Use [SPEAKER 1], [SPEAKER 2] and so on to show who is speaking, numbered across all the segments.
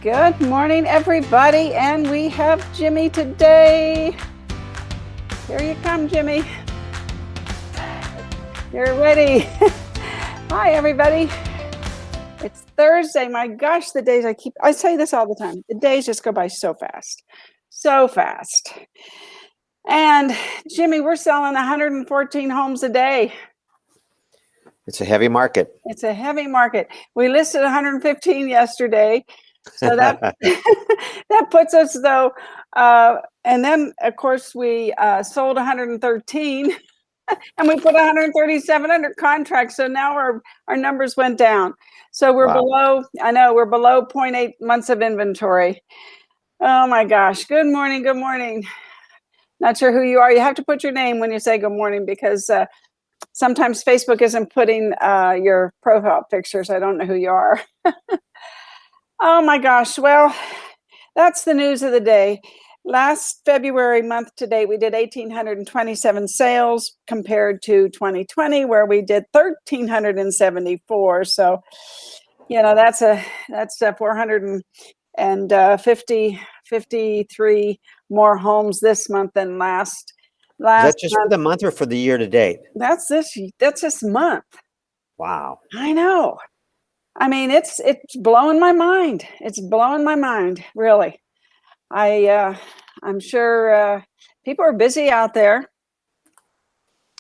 [SPEAKER 1] Good morning, everybody, and we have Jimmy today. Here you come, Jimmy. You're ready. Hi, everybody. It's Thursday. My gosh, the days I say this all the time. The days just go by so fast. So fast. And Jimmy, we're selling 114 homes a day.
[SPEAKER 2] It's a heavy market.
[SPEAKER 1] It's a heavy market. We listed 115 yesterday. So that that puts us though, and then of course we sold 113, and we put 137 under contract. So now our numbers went down. So we're below. I know we're below 0.8 months of inventory. Oh my gosh! Good morning. Good morning. Not sure who you are. You have to put your name when you say good morning because sometimes Facebook isn't putting your profile pictures. I don't know who you are. Oh my gosh. Well, that's the news of the day. Last February month to date, we did 1,827 sales compared to 2020, where we did 1,374. So, that's 453 more homes this month than last.
[SPEAKER 2] Is that just for the month or for the year to date?
[SPEAKER 1] That's this month.
[SPEAKER 2] Wow.
[SPEAKER 1] I know. I mean, it's blowing my mind. It's blowing my mind, really. I'm sure people are busy out there.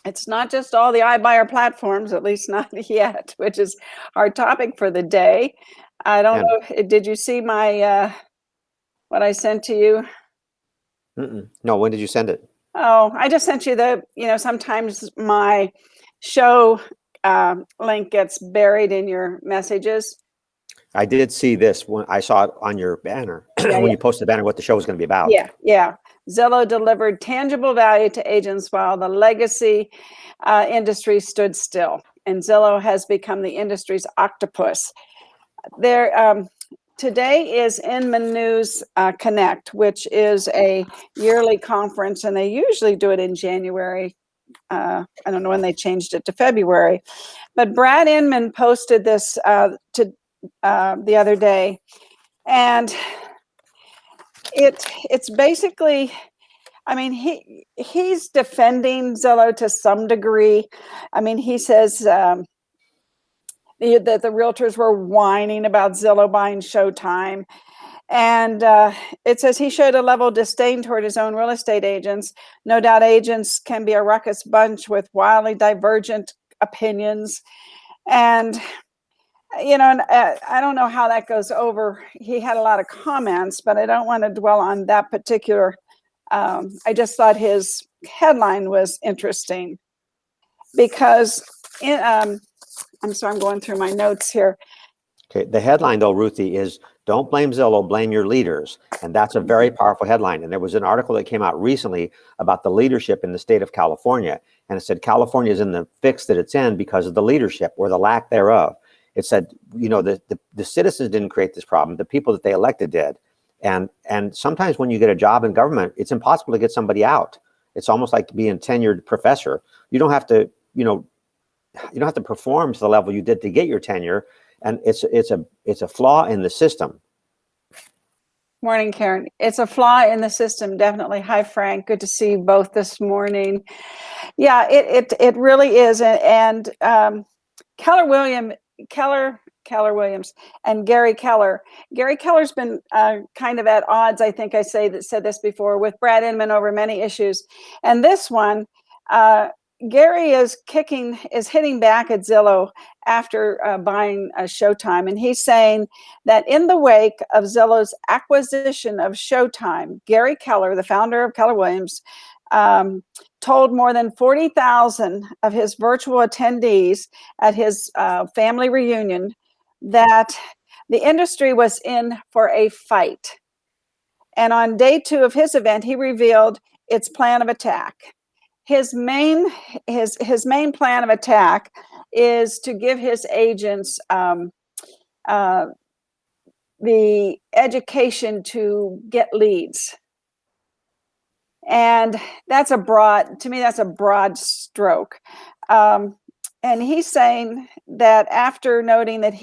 [SPEAKER 1] It's not just all the iBuyer platforms, at least not yet, which is our topic for the day. I don't know. Did you see my what I sent to you?
[SPEAKER 2] No, when did you send it?
[SPEAKER 1] Oh, I just sent you sometimes my show link gets buried in your messages.
[SPEAKER 2] I did see this when I saw it on your banner when you posted the banner what the show was going to be about.
[SPEAKER 1] Yeah. Zillow delivered tangible value to agents while the legacy industry stood still, and Zillow has become the industry's octopus. Today is Inman News Connect, which is a yearly conference, and they usually do it in January. I don't know when they changed it to February, but Brad Inman posted this the other day, and it's basically, I mean, he's defending Zillow to some degree. I mean, he says that the realtors were whining about Zillow buying Showtime. And it says he showed a level of disdain toward his own real estate agents. No doubt agents can be a ruckus bunch with wildly divergent opinions. And, I don't know how that goes over. He had a lot of comments, but I don't want to dwell on that particular. I just thought his headline was interesting because I'm sorry, I'm going through my notes here.
[SPEAKER 2] Okay, the headline though, Ruthie, is "Don't blame Zillow, blame your leaders," and that's a very powerful headline. And there was an article that came out recently about the leadership in the state of California, and it said California is in the fix that it's in because of the leadership or the lack thereof. It said, the citizens didn't create this problem; the people that they elected did. And sometimes when you get a job in government, it's impossible to get somebody out. It's almost like being a tenured professor. You don't have to, you don't have to perform to the level you did to get your tenure. And it's a flaw in the system.
[SPEAKER 1] Morning, Karen. It's a flaw in the system, definitely. Hi, Frank. Good to see you both this morning. Yeah, it really is. And Keller Williams and Gary Keller. Gary Keller's been kind of at odds, I think I said this before, with Brad Inman over many issues. And this one, Gary is hitting back at Zillow after buying Showtime. And he's saying that in the wake of Zillow's acquisition of Showtime, Gary Keller, the founder of Keller Williams, told more than 40,000 of his virtual attendees at his family reunion that the industry was in for a fight. And on day 2 of his event, he revealed its plan of attack. His main plan of attack is to give his agents the education to get leads. And that's a broad stroke. And he's saying that after noting that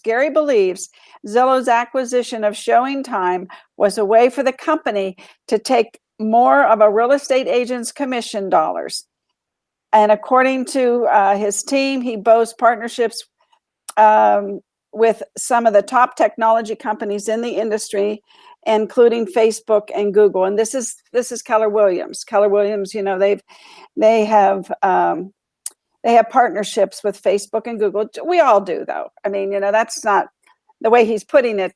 [SPEAKER 1] Gary believes Zillow's acquisition of Showing Time was a way for the company to take more of a real estate agent's commission dollars. And according to his team, he boasts partnerships with some of the top technology companies in the industry, including Facebook and Google. And this is Keller Williams. Keller Williams, they have partnerships with Facebook and Google. We all do, though. I mean, that's not the way he's putting it,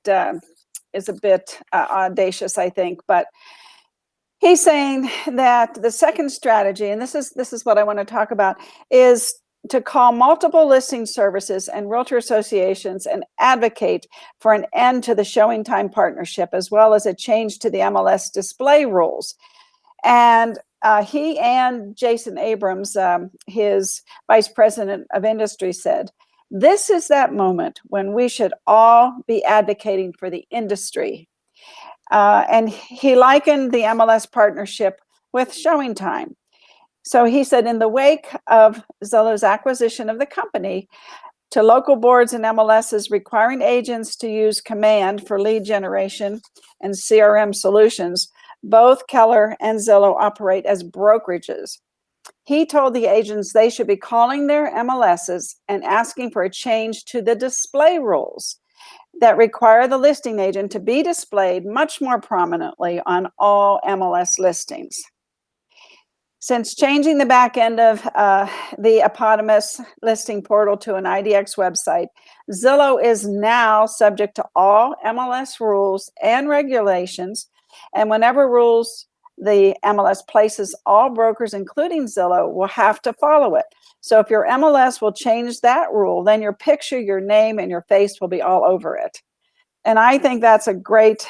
[SPEAKER 1] is a bit audacious, I think. But he's saying that the second strategy, and this is what I want to talk about, is to call multiple listing services and realtor associations and advocate for an end to the Showing Time partnership, as well as a change to the MLS display rules. And he and Jason Abrams, his vice president of industry, said, "This is that moment when we should all be advocating for the industry." And he likened the MLS partnership with Showing Time. So he said, in the wake of Zillow's acquisition of the company, to local boards and MLSs requiring agents to use Command for lead generation and CRM solutions, both Keller and Zillow operate as brokerages. He told the agents they should be calling their MLSs and asking for a change to the display rules that require the listing agent to be displayed much more prominently on all MLS listings. Since changing the back end of the eponymous listing portal to an IDX website, Zillow is now subject to all MLS rules and regulations. And whenever rules the MLS places, all brokers, including Zillow, will have to follow it. So if your MLS will change that rule, then your picture, your name, and your face will be all over it. And I think that's a great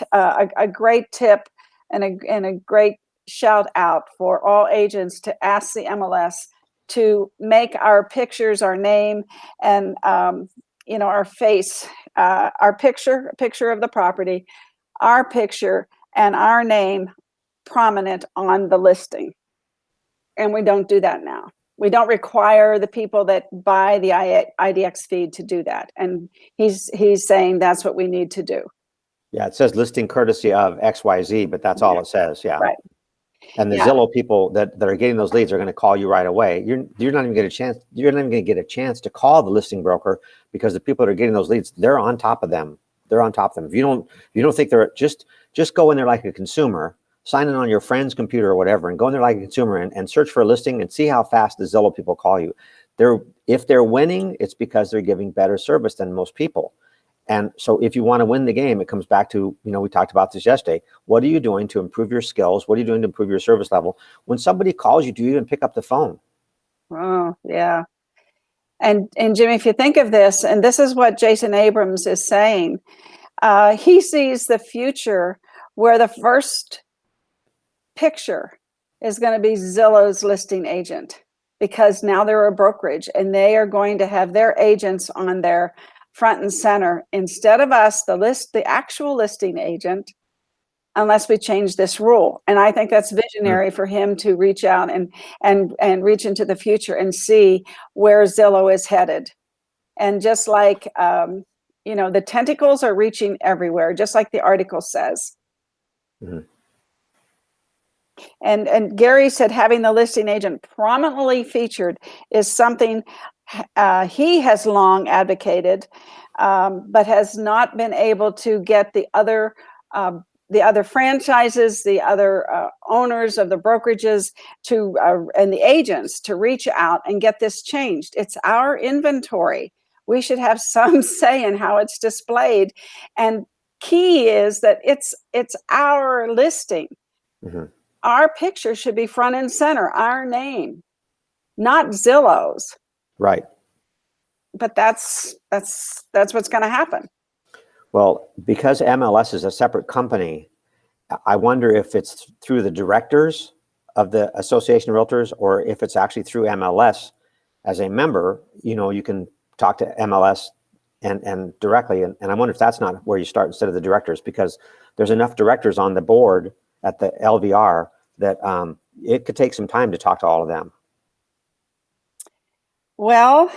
[SPEAKER 1] tip and a great shout out for all agents to ask the MLS to make our pictures, our name, and our face, our picture of the property, our picture and our name prominent on the listing. And we don't do that now. We don't require the people that buy the IDX feed to do that. And he's saying that's what we need to do.
[SPEAKER 2] Yeah, it says listing courtesy of XYZ, but that's all it says. Yeah.
[SPEAKER 1] Right.
[SPEAKER 2] And the Zillow people that are getting those leads are going to call you right away. You're not even get a chance. You're not even going to get a chance to call the listing broker, because the people that are getting those leads, they're on top of them. They're on top of them. If you don't think they're just go in there like a consumer, sign in on your friend's computer or whatever, and go in there like a consumer and search for a listing and see how fast the Zillow people call you. If they're winning, it's because they're giving better service than most people. And so if you want to win the game, it comes back to, we talked about this yesterday. What are you doing to improve your skills? What are you doing to improve your service level? When somebody calls you, do you even pick up the phone?
[SPEAKER 1] Oh, yeah. And Jimmy, if you think of this, and this is what Jason Abrams is saying, he sees the future where the first picture is going to be Zillow's listing agent, because now they're a brokerage and they are going to have their agents on their front and center instead of us, the actual listing agent, unless we change this rule. And I think that's visionary for him to reach out and reach into the future and see where Zillow is headed. And just like, the tentacles are reaching everywhere, just like the article says.
[SPEAKER 2] Mm-hmm.
[SPEAKER 1] And Gary said having the listing agent prominently featured is something he has long advocated, but has not been able to get the other franchises, the other owners of the brokerages and the agents to reach out and get this changed. It's our inventory. We should have some say in how it's displayed. And key is that it's our listing. Mm-hmm. Our picture should be front and center, our name, not Zillow's.
[SPEAKER 2] Right.
[SPEAKER 1] But that's what's going to happen.
[SPEAKER 2] Well, because MLS is a separate company, I wonder if it's through the directors of the Association of Realtors, or if it's actually through MLS as a member. You can talk to MLS and directly. And I wonder if that's not where you start instead of the directors, because there's enough directors on the board at the LVR that it could take some time to talk to all of them.
[SPEAKER 1] Well,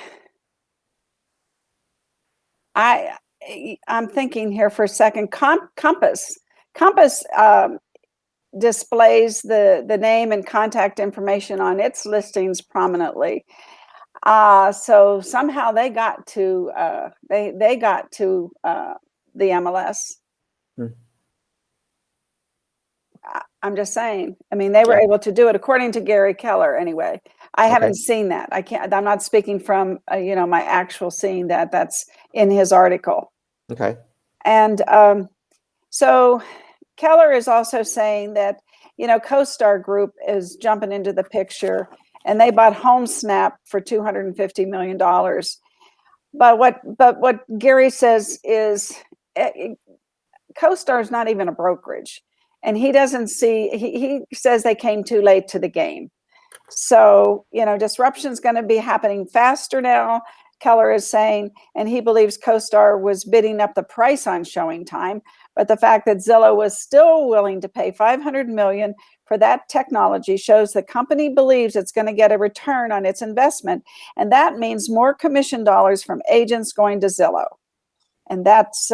[SPEAKER 1] I'm thinking here for a second. Compass displays the name and contact information on its listings prominently. So somehow they got to they got to the MLS.
[SPEAKER 2] Hmm.
[SPEAKER 1] I'm just saying. I mean, they were
[SPEAKER 2] Yeah.
[SPEAKER 1] able to do it according to Gary Keller. Anyway, I
[SPEAKER 2] Okay.
[SPEAKER 1] haven't seen that. I can't. I'm not speaking from my actual seeing that. That's in his article.
[SPEAKER 2] Okay.
[SPEAKER 1] And so Keller is also saying that CoStar Group is jumping into the picture, and they bought HomeSnap for $250 million. But what Gary says is CoStar is not even a brokerage, and he doesn't see. He says they came too late to the game. So disruption is going to be happening faster now. Keller is saying, and he believes CoStar was bidding up the price on showing time, but the fact that Zillow was still willing to pay $500 million for that technology shows the company believes it's going to get a return on its investment, and that means more commission dollars from agents going to Zillow. And that's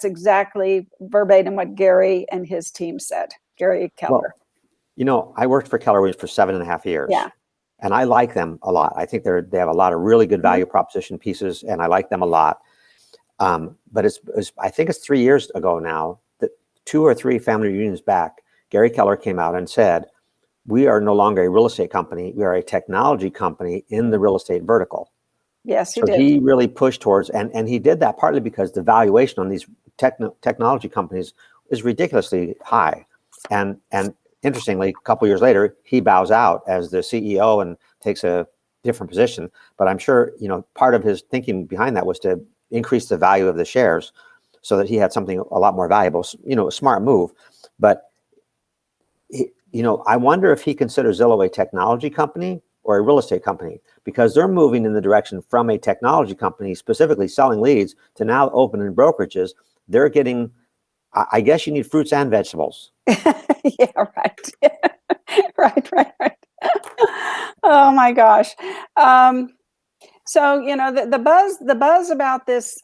[SPEAKER 1] exactly verbatim what Gary and his team said. Gary Keller.
[SPEAKER 2] Well, I worked for Keller Williams for 7.5 years.
[SPEAKER 1] Yeah.
[SPEAKER 2] And I like them a lot. I think they have a lot of really good value proposition pieces, and I like them a lot. But I think it's 3 years ago now that 2 or 3 family reunions back, Gary Keller came out and said, we are no longer a real estate company. We are a technology company in the real estate vertical.
[SPEAKER 1] Yes, he
[SPEAKER 2] So
[SPEAKER 1] did.
[SPEAKER 2] he really pushed towards, and he did that partly because the valuation on these technology companies is ridiculously high. And interestingly, a couple of years later, he bows out as the CEO and takes a different position. But I'm sure, part of his thinking behind that was to increase the value of the shares so that he had something a lot more valuable, a smart move. But, I wonder if he considers Zillow a technology company or a real estate company, because they're moving in the direction from a technology company, specifically selling leads, to now opening brokerages. They're getting, I guess you need fruits and vegetables.
[SPEAKER 1] Yeah, right. Right. Oh my gosh. So the buzz about this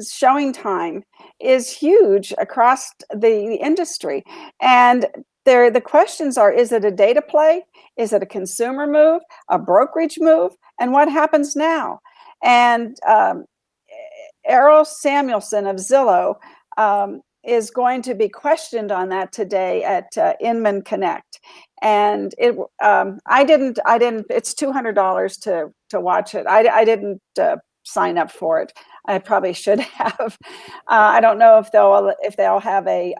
[SPEAKER 1] showing time is huge across the industry, and the questions are: is it a data play? Is it a consumer move? A brokerage move? And what happens now? And Errol Samuelson of Zillow is going to be questioned on that today at Inman Connect. And I didn't. It's $200 to watch it. I didn't sign up for it. I probably should have. I don't know if they'll have a.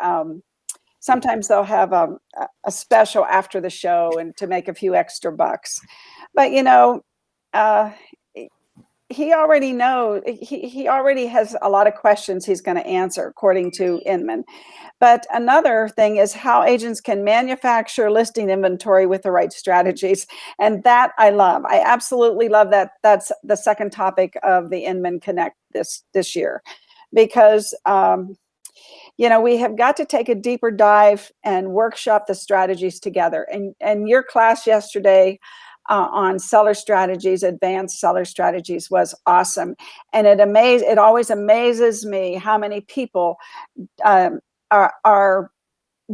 [SPEAKER 1] Sometimes they'll have a special after the show and to make a few extra bucks, but he already knows. He already has a lot of questions he's going to answer, according to Inman. But another thing is how agents can manufacture listing inventory with the right strategies. And that I love. I absolutely love that. That's the second topic of the Inman Connect this year, because we have got to take a deeper dive and workshop the strategies together. And your class yesterday on seller strategies, advanced seller strategies, was awesome. And it always amazes me how many people are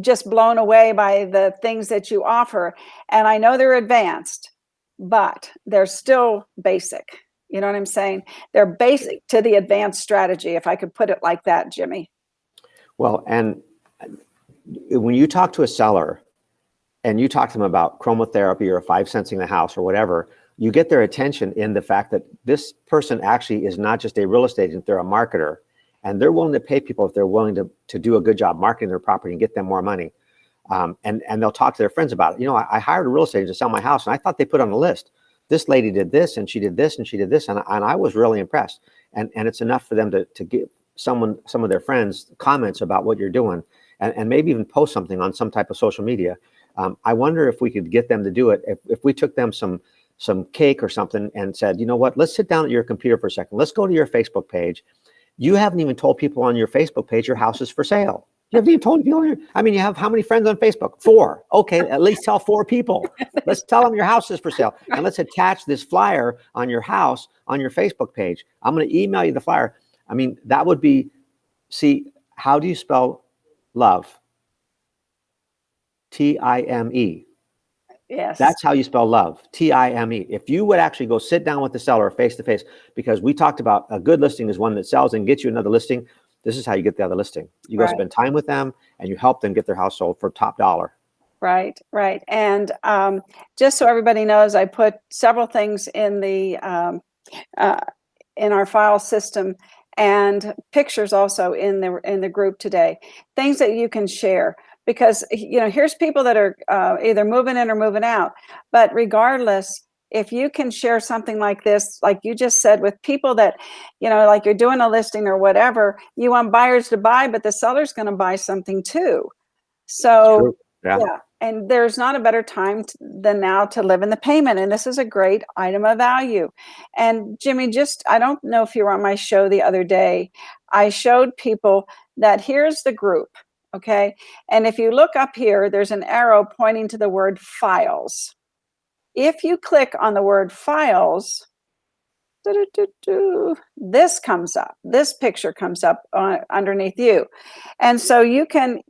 [SPEAKER 1] just blown away by the things that you offer. And I know they're advanced, but they're still basic. You know what I'm saying? They're basic to the advanced strategy, if I could put it like that, Jimmy.
[SPEAKER 2] Well, and when you talk to a seller and you talk to them about chromotherapy or 5-sensing the house or whatever, you get their attention in the fact that this person actually is not just a real estate agent, they're a marketer. And they're willing to pay people if they're willing to do a good job marketing their property and get them more money. And they'll talk to their friends about it. I hired a real estate agent to sell my house, and I thought they put on a list, this lady did this, and she did this, and she did this. And I was really impressed. And it's enough for them to give some of their friends comments about what you're doing, and maybe even post something on some type of social media. I wonder if we could get them to do it. If we took them some cake or something and said, you know what, let's sit down at your computer for a second. Let's go to your Facebook page. You haven't even told people on your Facebook page your house is for sale. You haven't even told people. I mean, you have how many friends on Facebook? 4. Okay, at least tell 4 people. Let's tell them your house is for sale. And let's attach this flyer on your house on your Facebook page. I'm going to email you the flyer. I mean, that would be, see, how do you spell love? T-I-M-E.
[SPEAKER 1] Yes.
[SPEAKER 2] That's how you spell love, T-I-M-E. If you would actually go sit down with the seller face to face, because we talked about a good listing is one that sells and gets you another listing. This is how you get the other listing. You go spend time with them and you help them get their house sold for top dollar.
[SPEAKER 1] Right, right. And just so everybody knows, I put several things in the in our file system and pictures also in the group today. Things that you can share. Because, you know, here's people that are either moving in or moving out. But regardless, if you can share something like this, like you just said, with people that, you know, like you're doing a listing or whatever, you want buyers to buy, but the seller's going to buy something too. So, yeah. And there's not a better time than now to live in the payment. And this is a great item of value. And Jimmy, I don't know if you were on my show the other day. I showed people that here's the group. Okay. And if you look up here, there's an arrow pointing to the word files. If you click on the word files, this comes up. This picture comes up underneath you. And so you can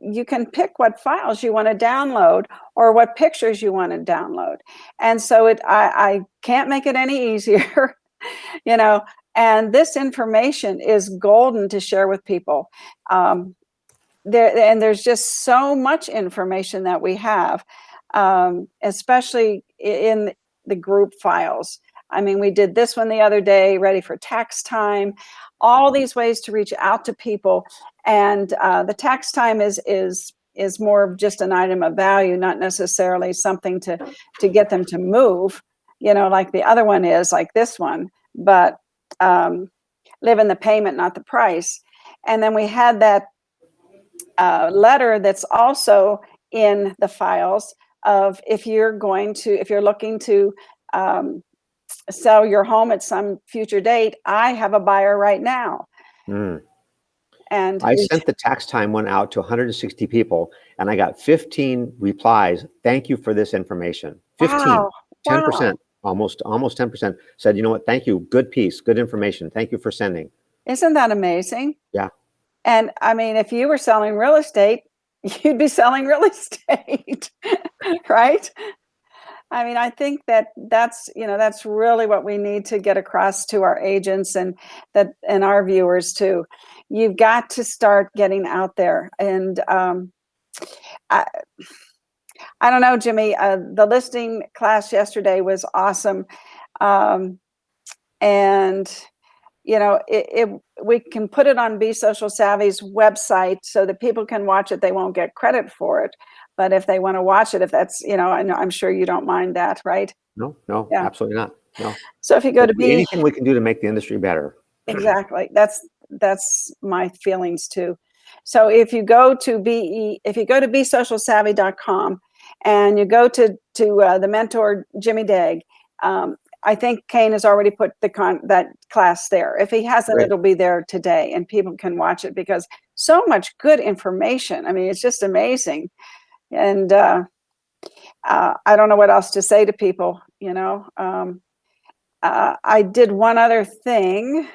[SPEAKER 1] pick what files you want to download or what pictures you want to download. And so I can't make it any easier, you know, and this information is golden to share with people. There's just so much information that we have, especially in the group files. I mean, we did this one the other day, ready for tax time, all these ways to reach out to people. And the tax time is more of just an item of value, not necessarily something to get them to move, you know, like the other one is, like this one, but live in the payment, not the price. And then we had that letter that's also in the files of if you're looking to sell your home at some future date, I have a buyer right now. And
[SPEAKER 2] I sent the tax time one out to 160 people and I got 15 replies. Thank you for this information. 15,
[SPEAKER 1] wow.
[SPEAKER 2] 10%, almost 10% said, you know what? Thank you. Good piece, good information. Thank you for sending.
[SPEAKER 1] Isn't that amazing?
[SPEAKER 2] Yeah.
[SPEAKER 1] And I mean, if you were selling real estate, you'd be selling real estate, right? I mean, I think that's really what we need to get across to our agents and our viewers too. You've got to start getting out there. And I don't know, Jimmy, the listing class yesterday was awesome. And you know, we can put it on Be Social Savvy's website so that people can watch it. They won't get credit for it, but if they want to watch it, if that's, you know, I'm sure you don't mind that, right?
[SPEAKER 2] No,
[SPEAKER 1] Yeah.
[SPEAKER 2] absolutely not. No.
[SPEAKER 1] So if you go to
[SPEAKER 2] anything we can do to make the industry better.
[SPEAKER 1] Exactly. That's my feelings too. So if you go to besocialsavvy.com and you go to the mentor Jimmy Dague, I think Kane has already put that class there. If he hasn't,
[SPEAKER 2] Great.
[SPEAKER 1] It'll be there today and people can watch it because so much good information. I mean, it's just amazing. And I don't know what else to say to people, you know. I did one other thing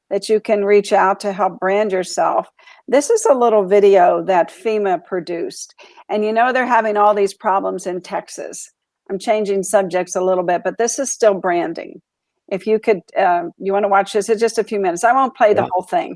[SPEAKER 1] that you can reach out to help brand yourself. This is a little video that FEMA produced. And you know, they're having all these problems in Texas. I'm changing subjects a little bit, but this is still branding. If you could, you want to watch this, it's just a few minutes. I won't play the whole thing.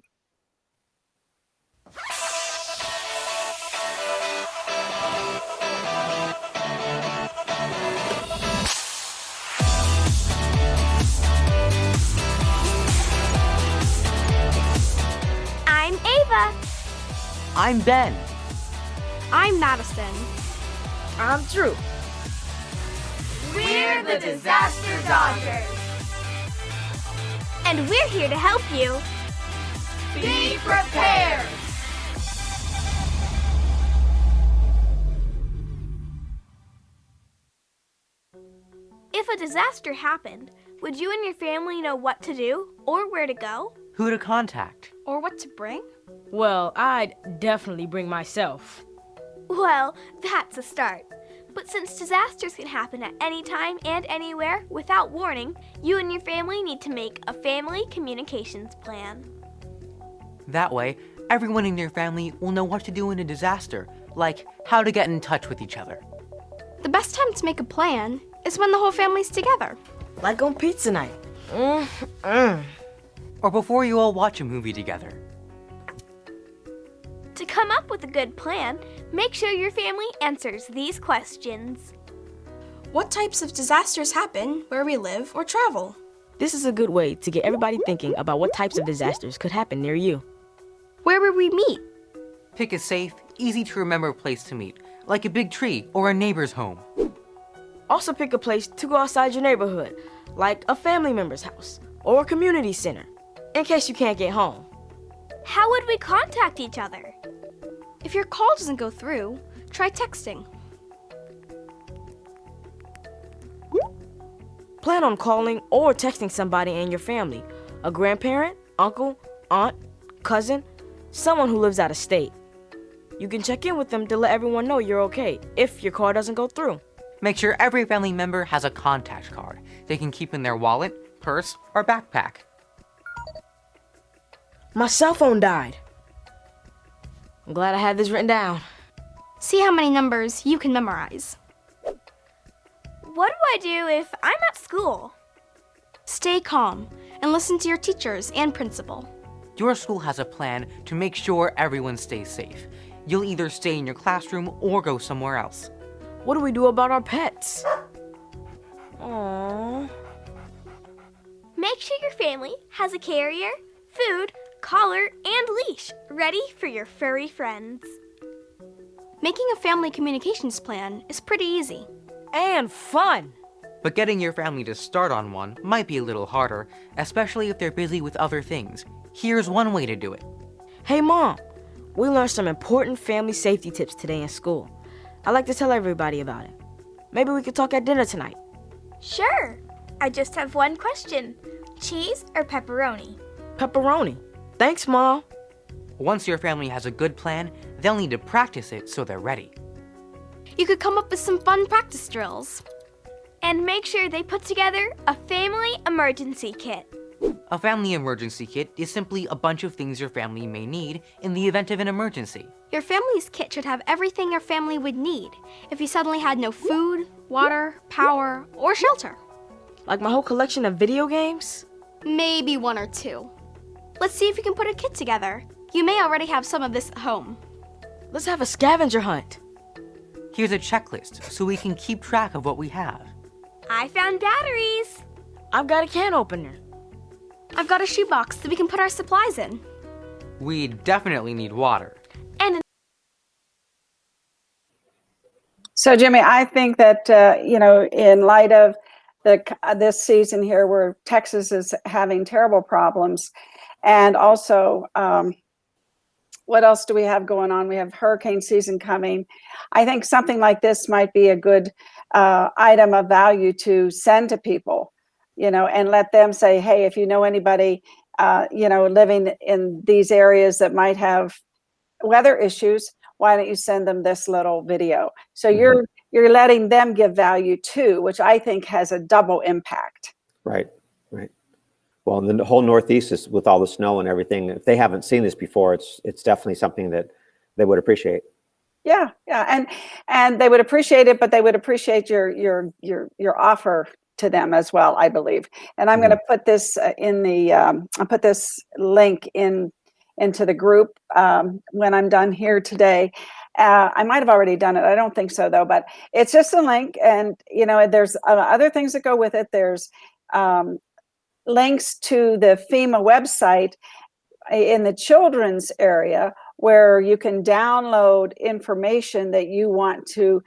[SPEAKER 3] I'm Ava.
[SPEAKER 4] I'm Ben.
[SPEAKER 3] I'm Madison.
[SPEAKER 5] I'm Drew.
[SPEAKER 3] We're the Disaster Dodgers. And we're here to help you. Be prepared. If a disaster happened, would you and your family know what to do or where to go?
[SPEAKER 4] Who to contact?
[SPEAKER 5] Or what to bring? Well, I'd definitely bring myself.
[SPEAKER 3] Well, that's a start. But since disasters can happen at any time and anywhere without warning, you and your family need to make a family communications plan.
[SPEAKER 4] That way, everyone in your family will know what to do in a disaster, like how to get in touch with each other.
[SPEAKER 6] The best time to make a plan is when the whole family's together.
[SPEAKER 5] Like on pizza night.
[SPEAKER 4] Or before you all watch a movie together.
[SPEAKER 3] To come up with a good plan, make sure your family answers these questions.
[SPEAKER 6] What types of disasters happen where we live or travel?
[SPEAKER 5] This is a good way to get everybody thinking about what types of disasters could happen near you.
[SPEAKER 6] Where will we meet?
[SPEAKER 4] Pick a safe, easy to remember place to meet, like a big tree or a neighbor's home.
[SPEAKER 5] Also pick a place to go outside your neighborhood, like a family member's house or a community center, in case you can't get home.
[SPEAKER 3] How would we contact each other?
[SPEAKER 6] If your call doesn't go through, try texting.
[SPEAKER 5] Plan on calling or texting somebody in your family, a grandparent, uncle, aunt, cousin, someone who lives out of state. You can check in with them to let everyone know you're okay if your call doesn't go through.
[SPEAKER 4] Make sure every family member has a contact card they can keep in their wallet, purse, or backpack.
[SPEAKER 5] My cell phone died. I'm glad I had this written down.
[SPEAKER 6] See how many numbers you can memorize.
[SPEAKER 3] What do I do if I'm at school?
[SPEAKER 6] Stay calm and listen to your teachers and principal.
[SPEAKER 4] Your school has a plan to make sure everyone stays safe. You'll either stay in your classroom or go somewhere else.
[SPEAKER 5] What do we do about our pets? Aww.
[SPEAKER 3] Make sure your family has a carrier, food, collar, and leash ready for your furry friends.
[SPEAKER 6] Making a family communications plan is pretty easy.
[SPEAKER 5] And fun!
[SPEAKER 4] But getting your family to start on one might be a little harder, especially if they're busy with other things. Here's one way to do it.
[SPEAKER 5] Hey Mom, we learned some important family safety tips today in school. I'd like to tell everybody about it. Maybe we could talk at dinner tonight.
[SPEAKER 3] Sure. I just have one question. Cheese or pepperoni?
[SPEAKER 5] Pepperoni. Thanks, Mom.
[SPEAKER 4] Once your family has a good plan, they'll need to practice it so they're ready.
[SPEAKER 6] You could come up with some fun practice drills.
[SPEAKER 3] And make sure they put together a family emergency kit.
[SPEAKER 4] A family emergency kit is simply a bunch of things your family may need in the event of an emergency.
[SPEAKER 6] Your family's kit should have everything your family would need if you suddenly had no food, water, power, or shelter.
[SPEAKER 5] Like my whole collection of video games?
[SPEAKER 6] Maybe one or two. Let's see if you can put a kit together. You may already have some of this at home.
[SPEAKER 5] Let's have a scavenger hunt.
[SPEAKER 4] Here's a checklist so we can keep track of what we have.
[SPEAKER 3] I found batteries.
[SPEAKER 5] I've got a can opener.
[SPEAKER 6] I've got a shoebox that we can put our supplies in.
[SPEAKER 4] We definitely need water.
[SPEAKER 1] So, Jimmy, I think that, in light of this season here where Texas is having terrible problems, and also, what else do we have going on? We have hurricane season coming. I think something like this might be a good item of value to send to people, and let them say, hey, if you know anybody, living in these areas that might have weather issues, why don't you send them this little video? So you're letting them give value too, which I think has a double impact.
[SPEAKER 2] Right. Well, the whole Northeast is with all the snow and everything. If they haven't seen this before, it's definitely something that they would appreciate.
[SPEAKER 1] Yeah, and they would appreciate it, but they would appreciate your offer to them as well, I believe. And I'm going to put this I'll put this link into the group when I'm done here today. I might have already done it. I don't think so though, but it's just a link, and there's other things that go with it. There's links to the FEMA website in the children's area where you can download information that you want to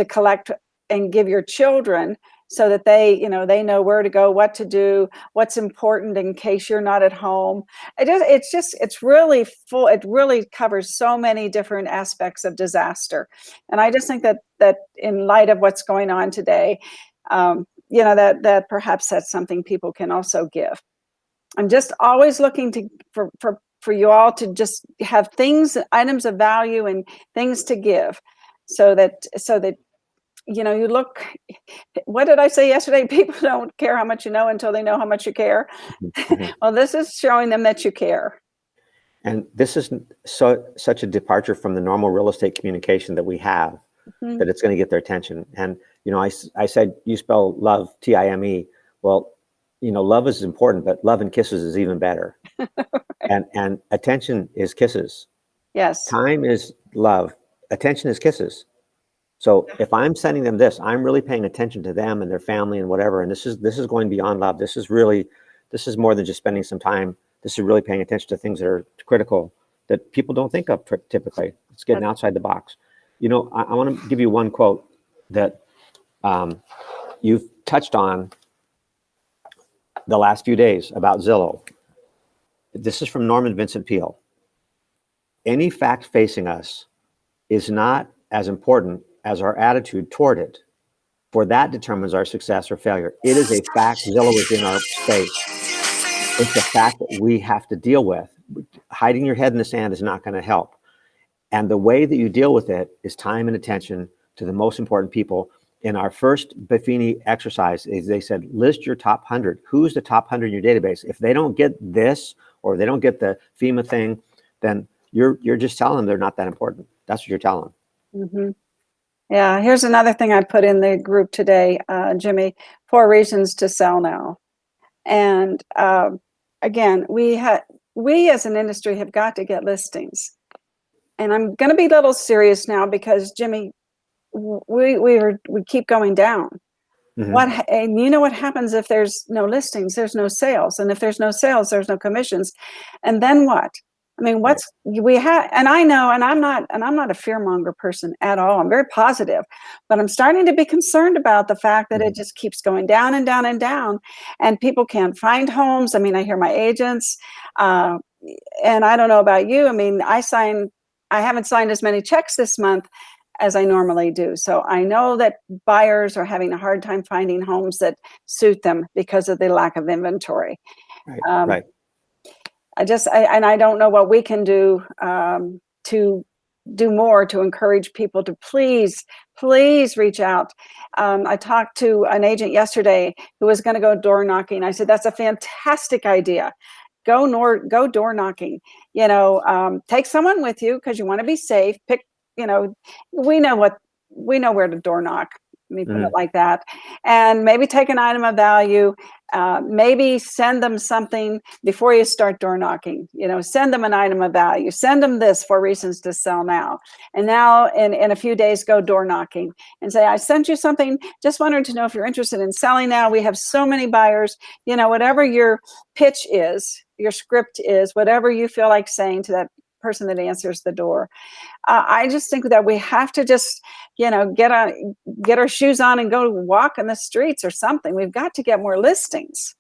[SPEAKER 1] collect and give your children, so that they know where to go, what to do, what's important in case you're not at home. It's really full. It really covers so many different aspects of disaster. And I just think that in light of what's going on today, that perhaps that's something people can also give. I'm just always looking for for you all to just have items of value and things to give, so that you look. What did I say yesterday? People don't care how much you know until they know how much you care.
[SPEAKER 2] Mhm.
[SPEAKER 1] Well, this is showing them that you care.
[SPEAKER 2] And this is such a departure from the normal real estate communication that we have,
[SPEAKER 1] Mhm.
[SPEAKER 2] that it's going to get their attention. And, I said, you spell love, Time. Well, love is important, but love and kisses is even better. And attention is kisses.
[SPEAKER 1] Yes.
[SPEAKER 2] Time is love. Attention is kisses. So if I'm sending them this, I'm really paying attention to them and their family and whatever. And this is going beyond love. This is more than just spending some time. This is really paying attention to things that are critical that people don't think of typically. It's getting outside the box. I want to give you one quote that you've touched on the last few days about Zillow. This is from Norman Vincent Peale. Any fact facing us is not as important as our attitude toward it, for that determines our success or failure. It is a fact Zillow is in our state. It's a fact that we have to deal with. Hiding your head in the sand is not going to help. And the way that you deal with it is time and attention to the most important people. In our first Buffini exercise, they said, list your top 100. Who's the top 100 in your database? If they don't get this, or they don't get the FEMA thing, then you're just telling them they're not that important. That's what you're telling them.
[SPEAKER 1] Mm-hmm. Yeah, here's another thing I put in the group today, Jimmy, 4 reasons to sell now. And again, we as an industry have got to get listings. And I'm going to be a little serious now because, Jimmy, we keep going down. Mm-hmm. And you know what happens if there's no listings? There's no sales. And if there's no sales, there's no commissions. And then what? I mean, we have, and I know, and I'm not a fearmonger person at all. I'm very positive, but I'm starting to be concerned about the fact that it just keeps going down and down and down, and people can't find homes. I mean, I hear my agents, and I don't know about you. I mean, I haven't signed as many checks this month as I normally do. So I know that buyers are having a hard time finding homes that suit them because of the lack of inventory.
[SPEAKER 2] Right.
[SPEAKER 1] I don't know what we can do to do more to encourage people to please reach out. I talked to an agent yesterday who was going to go door knocking. I said, that's a fantastic idea. Go door knocking. Take someone with you because you want to be safe. Pick, we know where to door knock. Let me put it like that. And maybe take an item of value. Maybe send them something before you start door knocking. Send them an item of value. Send them this 4 reasons to sell now. And now in a few days, go door knocking and say, I sent you something. Just wanted to know if you're interested in selling now. We have so many buyers. Whatever your pitch is, your script is, whatever you feel like saying to that person that answers the door. I just think that we have to just, get our shoes on and go walk in the streets or something. We've got to get more listings.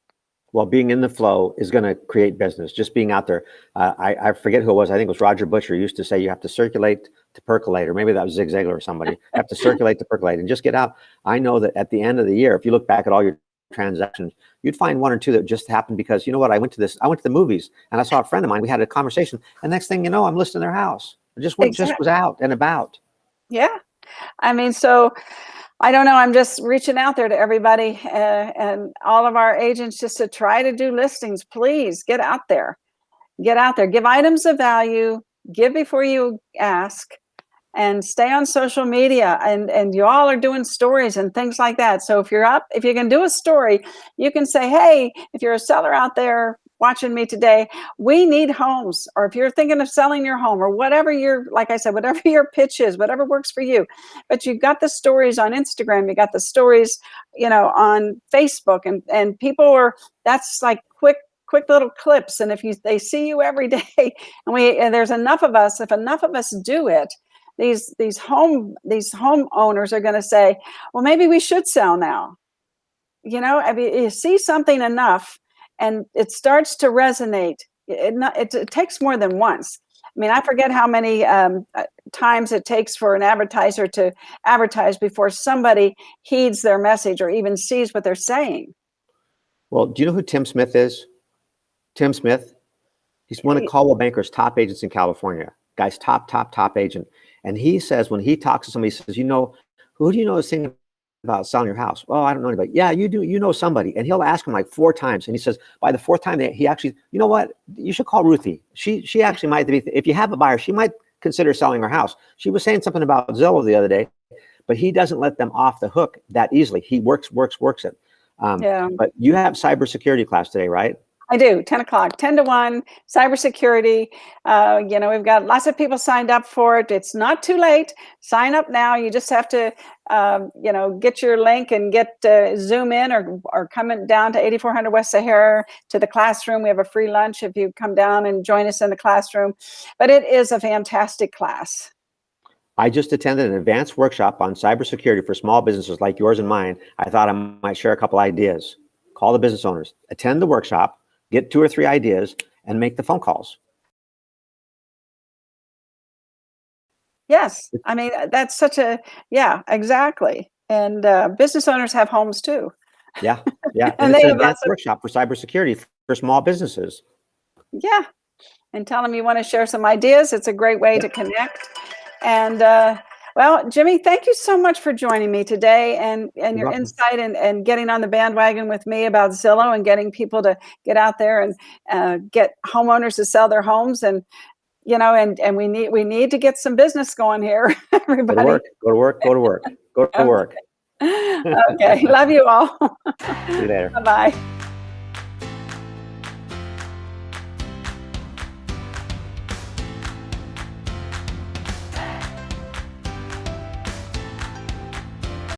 [SPEAKER 2] Well, being in the flow is going to create business. Just being out there. I forget who it was. I think it was Roger Butcher used to say you have to circulate to percolate, or maybe that was Zig Ziglar or somebody. You have to circulate to percolate and just get out. I know that at the end of the year, if you look back at all your transactions, you'd find 1 or 2 that just happened because, you know what, I went to the movies and I saw a friend of mine. We had a conversation, and next thing you know, I'm listing their house. I just was out and about.
[SPEAKER 1] Yeah. I mean, so I don't know. I'm just reaching out there to everybody and all of our agents just to try to do listings. Please get out there. Give items of value. Give before you ask. And stay on social media, and you all are doing stories and things like that. So if you can do a story, you can say, hey, if you're a seller out there watching me today, we need homes. Or if you're thinking of selling your home, or whatever whatever your pitch is, whatever works for you. But you've got the stories on Instagram, you got the stories, on Facebook, and people that's like quick little clips. And if they see you every day, and there's enough of us, if enough of us do it, these homeowners are going to say, well, maybe we should sell now. I mean, you see something enough and it starts to resonate. It takes more than once. I mean, I forget how many times it takes for an advertiser to advertise before somebody heeds their message or even sees what they're saying.
[SPEAKER 2] Well, do you know who Tim Smith is? Tim Smith, He's one of Caldwell Banker's top agents in California. Guy's top agent. And he says, when he talks to somebody, he says, who do you know is thinking about selling your house? Well, I don't know anybody. Yeah, you do. You know somebody. And he'll ask him like 4 times. And he says, by the 4th time, he actually, you know what? You should call Ruthie. She actually might be, if you have a buyer, she might consider selling her house. She was saying something about Zillow the other day, but he doesn't let them off the hook that easily. He works it. But you have cybersecurity class today, right?
[SPEAKER 1] I do, 10 o'clock, 10 to 1, cybersecurity. We've got lots of people signed up for it. It's not too late. Sign up now. You just have to, get your link and get Zoom in or come down to 8400 West Sahara to the classroom. We have a free lunch if you come down and join us in the classroom. But it is a fantastic class.
[SPEAKER 2] I just attended an advanced workshop on cybersecurity for small businesses like yours and mine. I thought I might share a couple ideas. Call the business owners, attend the workshop, get 2 or 3 ideas, and make the phone calls.
[SPEAKER 1] Yes. I mean, that's such exactly. And business owners have homes too.
[SPEAKER 2] Yeah.
[SPEAKER 1] And
[SPEAKER 2] it's
[SPEAKER 1] they
[SPEAKER 2] an
[SPEAKER 1] have lots
[SPEAKER 2] advanced workshop for cybersecurity for small businesses.
[SPEAKER 1] Yeah. And tell them you want to share some ideas. It's a great way to connect. And well, Jimmy, thank you so much for joining me today and your
[SPEAKER 2] welcome.
[SPEAKER 1] insight and getting on the bandwagon with me about Zillow and getting people to get out there and get homeowners to sell their homes. And, and we need to get some business going here, everybody.
[SPEAKER 2] Go to work.
[SPEAKER 1] Okay. Love you all.
[SPEAKER 2] See you later.
[SPEAKER 1] Bye-bye.